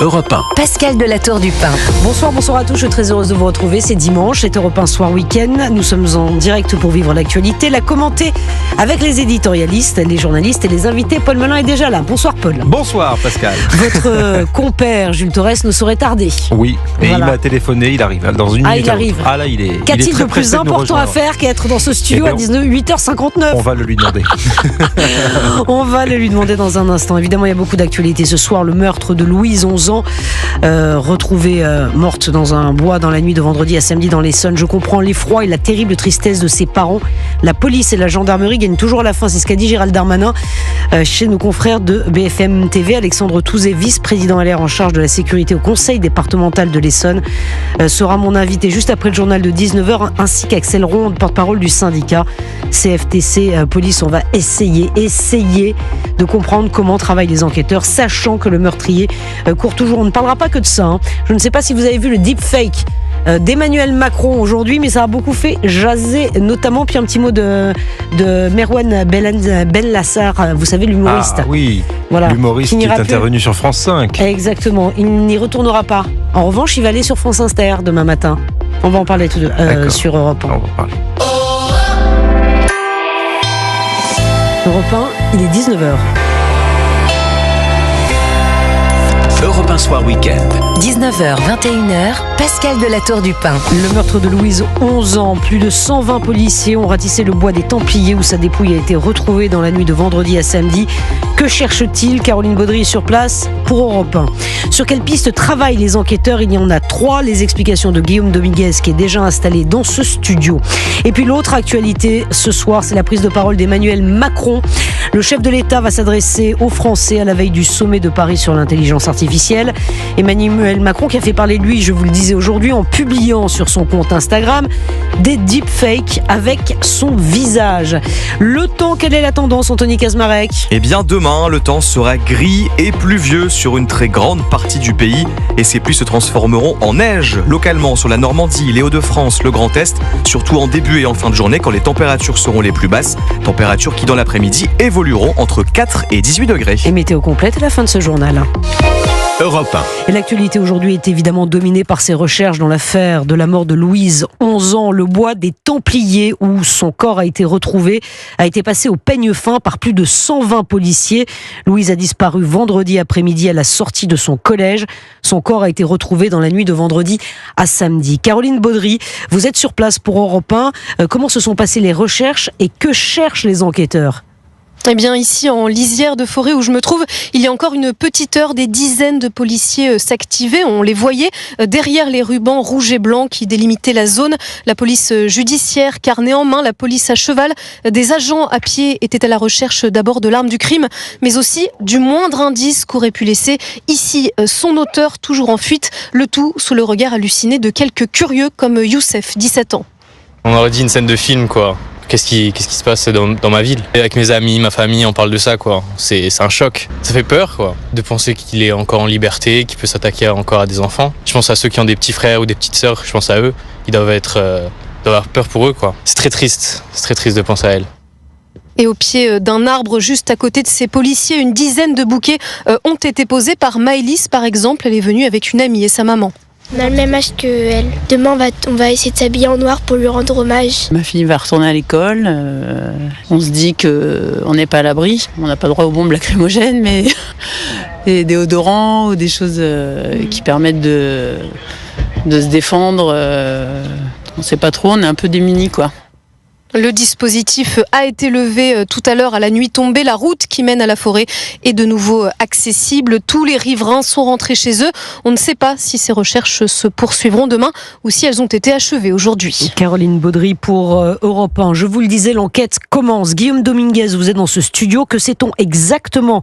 Europe 1. Pascal de la Tour du Pin. Bonsoir à tous, je suis très heureuse de vous retrouver. C'est dimanche, c'est Europe 1 Soir Week-end. Nous sommes en direct pour vivre l'actualité, la commenter avec les éditorialistes, les journalistes et les invités. Paul Melun est déjà là. Bonsoir Paul. Bonsoir Pascal. Votre compère Jules Torres ne saurait tarder. Oui, et Voilà. il m'a téléphoné, il arrive dans une minute. il arrive. Ah là, il est. Qu'a-t-il très de plus pressé nous important à rejoindre. faire qu'être dans ce studio Eh ben, à 8h59? On va le lui demander. On va le lui demander dans un instant. Évidemment, il y a beaucoup d'actualités ce soir. Le meurtre de Louise, 11 ans, retrouvée morte dans un bois dans la nuit de vendredi à samedi dans l'Essonne. Je comprends l'effroi et la terrible tristesse de ses parents. La police et la gendarmerie gagnent toujours à la fin. C'est ce qu'a dit Gérald Darmanin chez nos confrères de BFM TV. Alexandre Touzé, vice-président LR en charge de la sécurité au conseil départemental de l'Essonne, sera mon invité juste après le journal de 19h, ainsi qu'Axel Ronde, porte-parole du syndicat CFTC Police. On va essayer de comprendre comment travaillent les enquêteurs, sachant que le meurtrier court toujours. On ne parlera pas que de ça. Je ne sais pas si vous avez vu le deepfake d'Emmanuel Macron aujourd'hui, mais ça a beaucoup fait jaser, notamment. Puis un petit mot de Merwan Bellassar, vous savez, l'humoriste. Ah oui, Voilà, l'humoriste qui est n'ira plus. intervenu sur France 5. Exactement, il n'y retournera pas. En revanche, il va aller sur France Inter demain matin. On va en parler D'accord. sur Europe 1. On va parler. Europe 1, il est 19h. Europe 1 Soir Week-end. 19h, 21h, Pascal de la Tour du Pin. Le meurtre de Louise, 11 ans. Plus de 120 policiers ont ratissé le bois des Templiers où sa dépouille a été retrouvée dans la nuit de vendredi à samedi. Que cherche-t-il? Caroline Baudry est sur place pour Europe 1. Sur quelle piste travaillent les enquêteurs? Il y en a 3. Les explications de Guillaume Dominguez qui est déjà installé dans ce studio. Et puis l'autre actualité ce soir, c'est la prise de parole d'Emmanuel Macron. Le chef de l'État va s'adresser aux Français à la veille du sommet de Paris sur l'intelligence artificielle. Emmanuel Macron qui a fait parler de lui, je vous le disais aujourd'hui, en publiant sur son compte Instagram des deepfakes avec son visage. Le temps, quelle est la tendance, Anthony Kazmarek? Eh bien demain, le temps sera gris et pluvieux sur une très grande partie du pays et ces pluies se transformeront en neige localement sur la Normandie, les Hauts-de-France, le Grand Est, surtout en début et en fin de journée quand les températures seront les plus basses, températures qui dans l'après-midi évolueront entre 4 et 18 degrés. Et météo complète à la fin de ce journal. Europe 1. Et l'actualité aujourd'hui est évidemment dominée par ces recherches dans l'affaire de la mort de Louise, 11 ans. Le bois des Templiers où son corps a été retrouvé a été passé au peigne fin par plus de 120 policiers. Louise a disparu vendredi après-midi à la sortie de son collège. Son corps a été retrouvé dans la nuit de vendredi à samedi. Caroline Baudry, vous êtes sur place pour Europe 1. Comment se sont passées les recherches et que cherchent les enquêteurs ? Eh bien, ici, en lisière de forêt où je me trouve, il y a encore une petite heure, des dizaines de policiers s'activaient. On les voyait derrière les rubans rouges et blancs qui délimitaient la zone. La police judiciaire, carnet en main, la police à cheval. Des agents à pied étaient à la recherche d'abord de l'arme du crime, mais aussi du moindre indice qu'aurait pu laisser ici son auteur, toujours en fuite. Le tout sous le regard halluciné de quelques curieux comme Youssef, 17 ans. On aurait dit une scène de film, quoi. Qu'est-ce qui se passe dans ma ville? Et avec mes amis, ma famille, on parle de ça, quoi. C'est un choc. Ça fait peur, quoi, de penser qu'il est encore en liberté, qu'il peut s'attaquer encore à des enfants. Je pense à ceux qui ont des petits frères ou des petites sœurs, je pense à eux. Ils doivent avoir peur pour eux, quoi. C'est très triste de penser à elles. Et au pied d'un arbre juste à côté de ces policiers, une dizaine de bouquets ont été posés par Maëlys, par exemple. Elle est venue avec une amie et sa maman. On a le même âge qu'elle. Demain, on va essayer de s'habiller en noir pour lui rendre hommage. Ma fille va retourner à l'école. On se dit qu'on n'est pas à l'abri. On n'a pas droit aux bombes lacrymogènes, mais des déodorants ou des choses qui permettent de se défendre. On ne sait pas trop, on est un peu démunis, quoi. Le dispositif a été levé tout à l'heure à la nuit tombée. La route qui mène à la forêt est de nouveau accessible. Tous les riverains sont rentrés chez eux. On ne sait pas si ces recherches se poursuivront demain ou si elles ont été achevées aujourd'hui. Caroline Baudry pour Europe 1. Je vous le disais, l'enquête commence. Guillaume Dominguez, vous êtes dans ce studio. Que sait-on exactement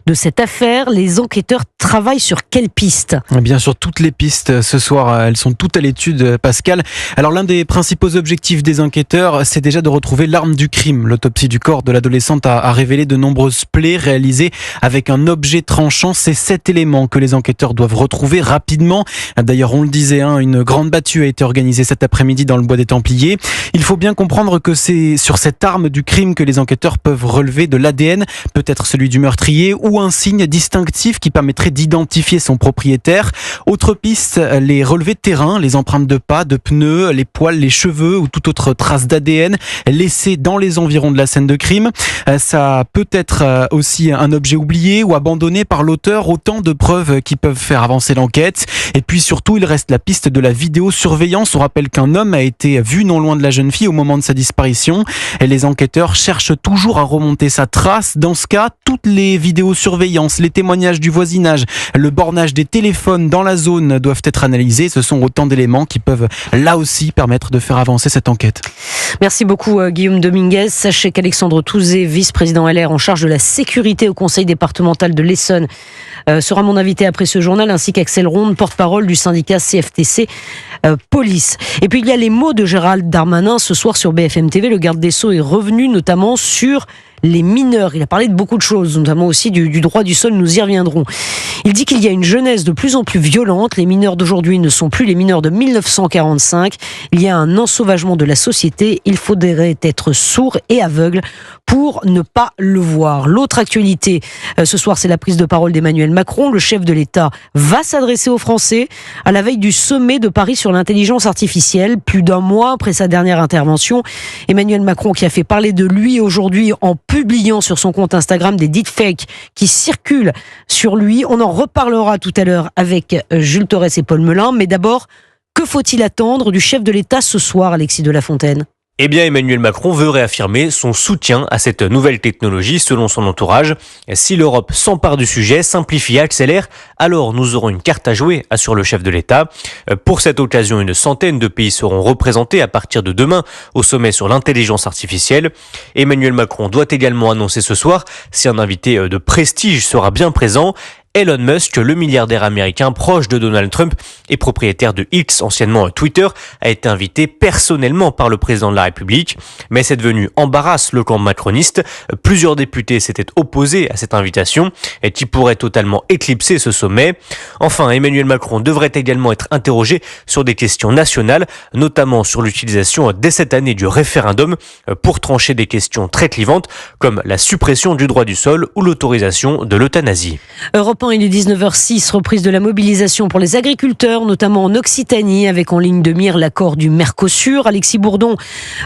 de cette affaire? Les enquêteurs travaillent sur quelle piste? Bien sûr, toutes les pistes ce soir, elles sont toutes à l'étude, Pascal. Alors l'un des principaux objectifs des enquêteurs, c'est déjà de retrouver l'arme du crime. L'autopsie du corps de l'adolescente a révélé de nombreuses plaies réalisées avec un objet tranchant. C'est 7 éléments que les enquêteurs doivent retrouver rapidement. D'ailleurs, on le disait, une grande battue a été organisée cet après-midi dans le bois des Templiers. Il faut bien comprendre que c'est sur cette arme du crime que les enquêteurs peuvent relever de l'ADN, peut-être celui du meurtrier ou ou un signe distinctif qui permettrait d'identifier son propriétaire. Autre piste, les relevés de terrain, les empreintes de pas, de pneus, les poils, les cheveux ou toute autre trace d'ADN laissée dans les environs de la scène de crime. Ça peut être aussi un objet oublié ou abandonné par l'auteur, autant de preuves qui peuvent faire avancer l'enquête. Et puis surtout, il reste la piste de la vidéosurveillance. On rappelle qu'un homme a été vu non loin de la jeune fille au moment de sa disparition. Et les enquêteurs cherchent toujours à remonter sa trace. Dans ce cas, toutes les vidéosurveillances, les témoignages du voisinage, le bornage des téléphones dans la zone doivent être analysés. Ce sont autant d'éléments qui peuvent là aussi permettre de faire avancer cette enquête. Merci beaucoup Guillaume Dominguez. Sachez qu'Alexandre Touzé, vice-président LR en charge de la sécurité au conseil départemental de l'Essonne, sera mon invité après ce journal, ainsi qu'Axel Ronde, porte-parole du syndicat CFTC Police. Et puis il y a les mots de Gérald Darmanin ce soir sur BFM TV. Le garde des Sceaux est revenu notamment sur les mineurs. Il a parlé de beaucoup de choses, notamment aussi du droit du sol, nous y reviendrons. Il dit qu'il y a une jeunesse de plus en plus violente. Les mineurs d'aujourd'hui ne sont plus les mineurs de 1945. Il y a un ensauvagement de la société. Il faudrait être sourd et aveugle pour ne pas le voir. L'autre actualité, ce soir, c'est la prise de parole d'Emmanuel Macron. Le chef de l'État va s'adresser aux Français à la veille du sommet de Paris sur l'intelligence artificielle. Plus d'un mois après sa dernière intervention, Emmanuel Macron qui a fait parler de lui aujourd'hui en publiant sur son compte Instagram des deepfakes qui circulent sur lui. On en reparlera tout à l'heure avec Jules Torres et Paul Melun. Mais d'abord, que faut-il attendre du chef de l'État ce soir, Alexis de La Fontaine ? Eh bien, Emmanuel Macron veut réaffirmer son soutien à cette nouvelle technologie selon son entourage. Si l'Europe s'empare du sujet, simplifie et accélère, alors nous aurons une carte à jouer, assure le chef de l'État. Pour cette occasion, une centaine de pays seront représentés à partir de demain au sommet sur l'intelligence artificielle. Emmanuel Macron doit également annoncer ce soir si un invité de prestige sera bien présent. Elon Musk, le milliardaire américain proche de Donald Trump et propriétaire de X, anciennement Twitter, a été invité personnellement par le président de la République. Mais cette venue embarrasse le camp macroniste. Plusieurs députés s'étaient opposés à cette invitation et qui pourrait totalement éclipser ce sommet. Enfin, Emmanuel Macron devrait également être interrogé sur des questions nationales, notamment sur l'utilisation dès cette année du référendum pour trancher des questions très clivantes comme la suppression du droit du sol ou l'autorisation de l'euthanasie. Il est 19h06, reprise de la mobilisation pour les agriculteurs, notamment en Occitanie, avec en ligne de mire l'accord du Mercosur. Alexis Bourdon,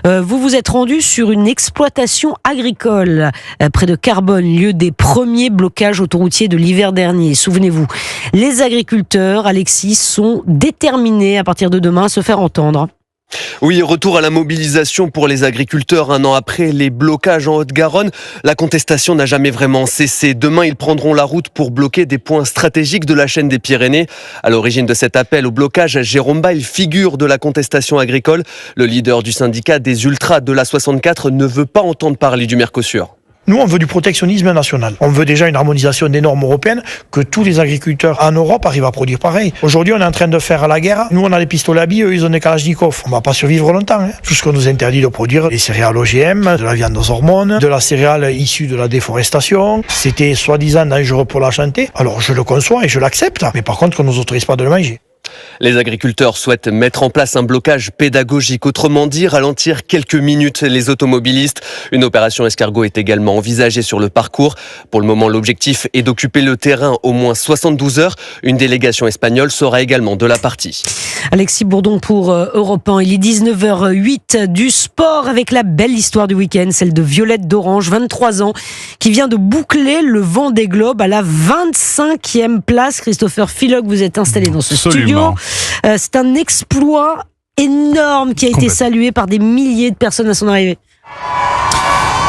vous vous êtes rendu sur une exploitation agricole près de Carbone, lieu des premiers blocages autoroutiers de l'hiver dernier. Souvenez-vous, les agriculteurs, Alexis, sont déterminés à partir de demain à se faire entendre. Oui, retour à la mobilisation pour les agriculteurs un an après les blocages en Haute-Garonne. La contestation n'a jamais vraiment cessé. Demain, ils prendront la route pour bloquer des points stratégiques de la chaîne des Pyrénées. À l'origine de cet appel au blocage, Jérôme Bail, figure de la contestation agricole. Le leader du syndicat des Ultras de la 64 ne veut pas entendre parler du Mercosur. Nous, on veut du protectionnisme national. On veut déjà une harmonisation des normes européennes, que tous les agriculteurs en Europe arrivent à produire pareil. Aujourd'hui, on est en train de faire la guerre. Nous, on a des pistolets à billes, eux, ils ont des Kalachnikov. On va pas survivre longtemps. Tout ce qu'on nous interdit de produire, les céréales OGM, de la viande aux hormones, de la céréale issue de la déforestation. C'était soi-disant dangereux pour la santé. Alors, je le conçois et je l'accepte. Mais par contre, qu'on ne nous autorise pas de le manger. Les agriculteurs souhaitent mettre en place un blocage pédagogique, autrement dit ralentir quelques minutes les automobilistes. Une opération escargot est également envisagée sur le parcours. Pour le moment, l'objectif est d'occuper le terrain au moins 72 heures. Une délégation espagnole sera également de la partie. Alexis Bourdon pour Europe 1. Il est 19h08, du sport avec la belle histoire du week-end, celle de Violette d'Orange, 23 ans, qui vient de boucler le Vendée Globe à la 25e place. Christopher Philog, vous êtes installé dans ce studio. C'est un exploit énorme qui a été salué par des milliers de personnes à son arrivée.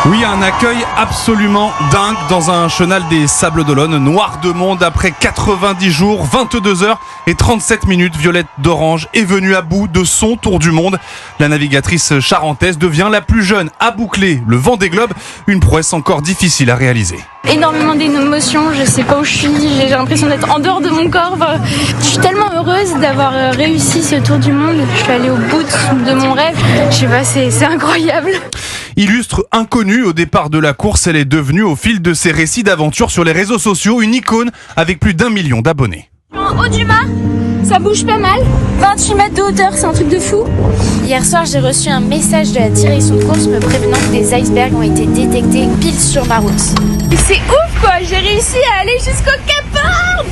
Oui, un accueil absolument dingue dans un chenal des Sables d'Olonne, noir de monde après 90 jours, 22 heures et 37 minutes. Violette d'Orange est venue à bout de son tour du monde. La navigatrice charentaise devient la plus jeune à boucler le Vendée Globe, une prouesse encore difficile à réaliser. Énormément d'émotions, je sais pas où je suis, j'ai l'impression d'être en dehors de mon corps. Je suis tellement heureuse d'avoir réussi ce tour du monde. Je suis allée au bout de mon rêve. Je sais pas, c'est incroyable. Illustre inconnue au départ de la course, elle est devenue au fil de ses récits d'aventure sur les réseaux sociaux une icône avec plus d'1 million d'abonnés. En haut du mât, ça bouge pas mal. 28 mètres de hauteur, c'est un truc de fou. Hier soir, j'ai reçu un message de la direction de course me prévenant que des icebergs ont été détectés pile sur ma route. C'est ouf quoi, j'ai réussi à aller jusqu'au Cap Horn.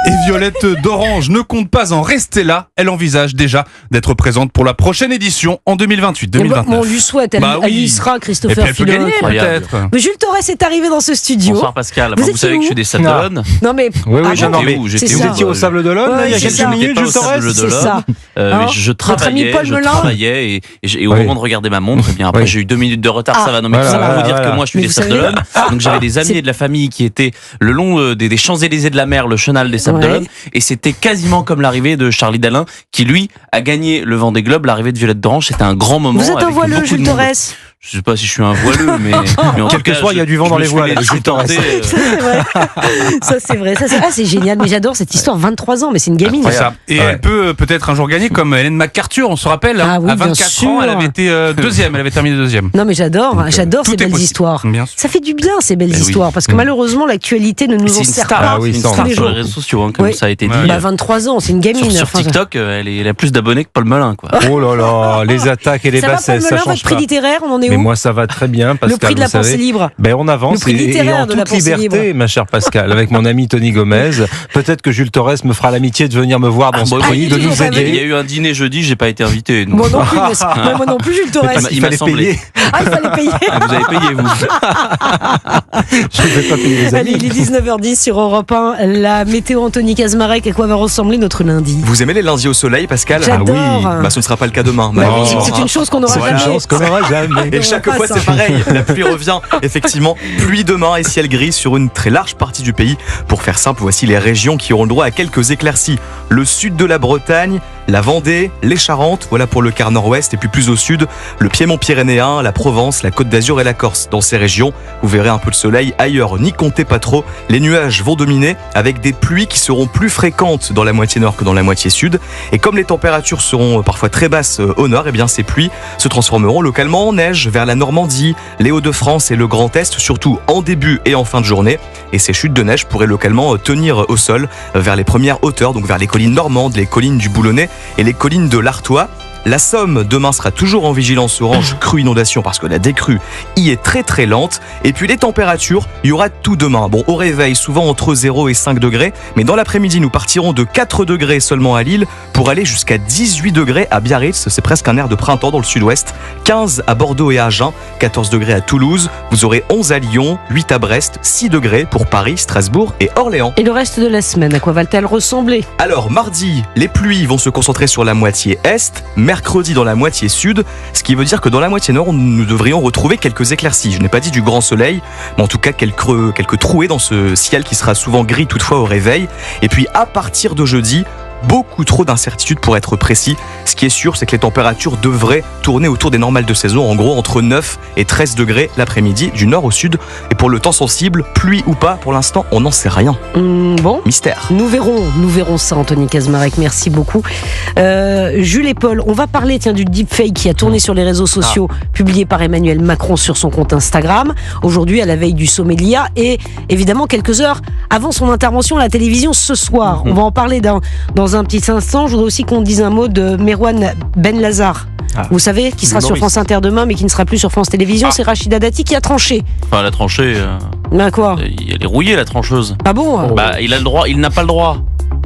Et Violette d'Orange ne compte pas en rester là. Elle envisage déjà d'être présente pour la prochaine édition en 2028-2029. On lui souhaite, elle y sera, Christopher Filon. Peut-être. Mais Jules Torres est arrivé dans ce studio. Bonsoir Pascal. Vous savez que je suis des Sables d'Olonne. Non mais oui, vous étiez au Sable d'Olonne il y a quelques minutes, Jules Torres. C'est ça. Je travaillais et au moment de regarder ma montre, après j'ai eu 2 minutes de retard. Ça va, non mais ça va vous dire que moi je suis des Sables d'Olonne. Donc j'avais des amis et de la famille qui étaient le long des Champs-Élysées de la mer, le chenal des Sables d'Olonne, et c'était quasiment comme l'arrivée de Charlie Dalin qui lui a gagné le Vendée Globe. L'arrivée de Violette d'Orange, c'était un grand moment. Vous êtes un voileux, Jules Torres? Je sais pas si je suis un voileux, mais en quel que soit, il y a du vent dans les voiles. Ça c'est vrai. C'est génial, mais j'adore cette histoire. 23 ans, mais c'est une gamine. Et elle peut peut-être un jour gagner comme Hélène MacArthur, on se rappelle. À 24 ans, elle avait été deuxième, elle avait terminé deuxième. Non mais j'adore ces belles histoires. Ça fait du bien ces belles histoires, parce que malheureusement l'actualité ne nous en sert pas. C'est une star sur les réseaux sociaux, comme ça a été dit. 23 ans, c'est une gamine. Sur TikTok, elle a plus d'abonnés que Paul Melun. Oh là là, les attaques et les bassesses, ça change pas. Votre prix littéraire, on en est où? Mais moi ça va très bien, Pascal. Le prix de la pensée libre. On avance le prix littéraire et en toute liberté, ma chère Pascal, avec mon ami Tony Gomez. Peut-être que Jules Torres me fera l'amitié de venir me voir dans ce pays, de nous aider. Il y a eu un dîner jeudi, j'ai pas été invité. Moi non plus, Jules Torres. Il fallait payer. Il fallait payer. Vous avez payé, vous. Je ne vais pas payer les amis. Allez, il est 19h10 sur Europe 1. La météo Anthony Kazmarek, à quoi va ressembler notre lundi? Vous aimez les lundis au soleil, Pascal? J'adore. Ce ne sera pas le cas demain. C'est une chose qu'on n'aura jamais. Et chaque fois, c'est pareil. La pluie revient, effectivement. Pluie demain et ciel gris sur une très large partie du pays. Pour faire simple, voici les régions qui auront le droit à quelques éclaircies. Le sud de la Bretagne, la Vendée, les Charentes, voilà pour le quart nord-ouest, et puis plus au sud, le Piémont pyrénéen, la Provence, la Côte d'Azur et la Corse. Dans ces régions, vous verrez un peu de soleil. Ailleurs, n'y comptez pas trop. Les nuages vont dominer avec des pluies qui seront plus fréquentes dans la moitié nord que dans la moitié sud. Et comme les températures seront parfois très basses au nord, ces pluies se transformeront localement en neige vers la Normandie, les Hauts-de-France et le Grand Est, surtout en début et en fin de journée. Et ces chutes de neige pourraient localement tenir au sol vers les premières hauteurs, donc vers les collines normandes, les collines du Boulonnais et les collines de l'Artois. La Somme, demain, sera toujours en vigilance orange crue inondation parce que la décrue y est très très lente. Et puis les températures, il y aura tout demain. Au réveil, souvent entre 0 et 5 degrés. Mais dans l'après-midi, nous partirons de 4 degrés seulement à Lille pour aller jusqu'à 18 degrés à Biarritz. C'est presque un air de printemps dans le sud-ouest. 15 à Bordeaux et à Agen, 14 degrés à Toulouse. Vous aurez 11 à Lyon, 8 à Brest, 6 degrés pour Paris, Strasbourg et Orléans. Et le reste de la semaine, à quoi va-t-elle ressembler? Alors, mardi, les pluies vont se concentrer sur la moitié est. Mercredi dans la moitié sud, ce qui veut dire que dans la moitié nord, nous devrions retrouver quelques éclaircies. Je n'ai pas dit du grand soleil, mais en tout cas quelques trouées dans ce ciel qui sera souvent gris toutefois au réveil. Et puis à partir de jeudi, beaucoup trop d'incertitudes pour être précis. Ce qui est sûr, c'est que les températures devraient tourner autour des normales de saison, en gros entre 9 et 13 degrés l'après-midi du nord au sud. Et pour le temps sensible, pluie ou pas, pour l'instant, on n'en sait rien. Bon, mystère. Nous verrons ça, Anthony Kazmarek. Merci beaucoup. Jules et Paul, on va parler du deepfake qui a tourné sur les réseaux sociaux, publié par Emmanuel Macron sur son compte Instagram. Aujourd'hui, à la veille du sommet de l'IA et évidemment quelques heures avant son intervention à la télévision ce soir. On va en parler dans un petit instant. Je voudrais aussi qu'on dise un mot de Merwan Benlazar. Vous savez, qui sera sur France Inter demain, mais qui ne sera plus sur France Télévisions. C'est Rachida Dati qui a tranché. Enfin, elle a tranché. Quoi? Elle est rouillée, la trancheuse. Ah bon? Il n'a pas le droit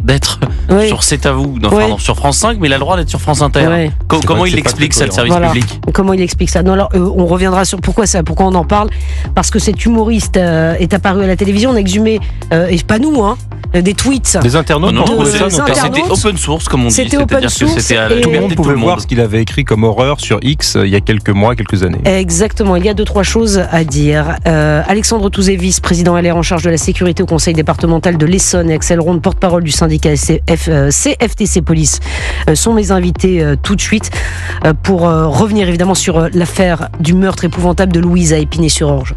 d'être sur C'est à vous, sur France 5, mais il a le droit d'être sur France Inter. Comment il explique ça, le service public? Comment il explique ça? Non, alors on reviendra sur pourquoi on en parle. Parce que cet humoriste est apparu à la télévision, on a exhumé, et pas nous, des tweets. Des internautes, c'était open source, comme on dit. C'était open source. Tout le monde pouvait voir ce qu'il avait écrit comme horreur sur X il y a quelques mois, quelques années. Exactement, il y a 2-3 choses à dire. Alexandre Touzévis, président LR en charge de la sécurité au conseil départemental de l'Essonne, et Axel Ronde, porte-parole du syndicat CFTC Police, sont mes invités tout de suite pour revenir évidemment sur l'affaire du meurtre épouvantable de Louise à Épinay-sur-Orge.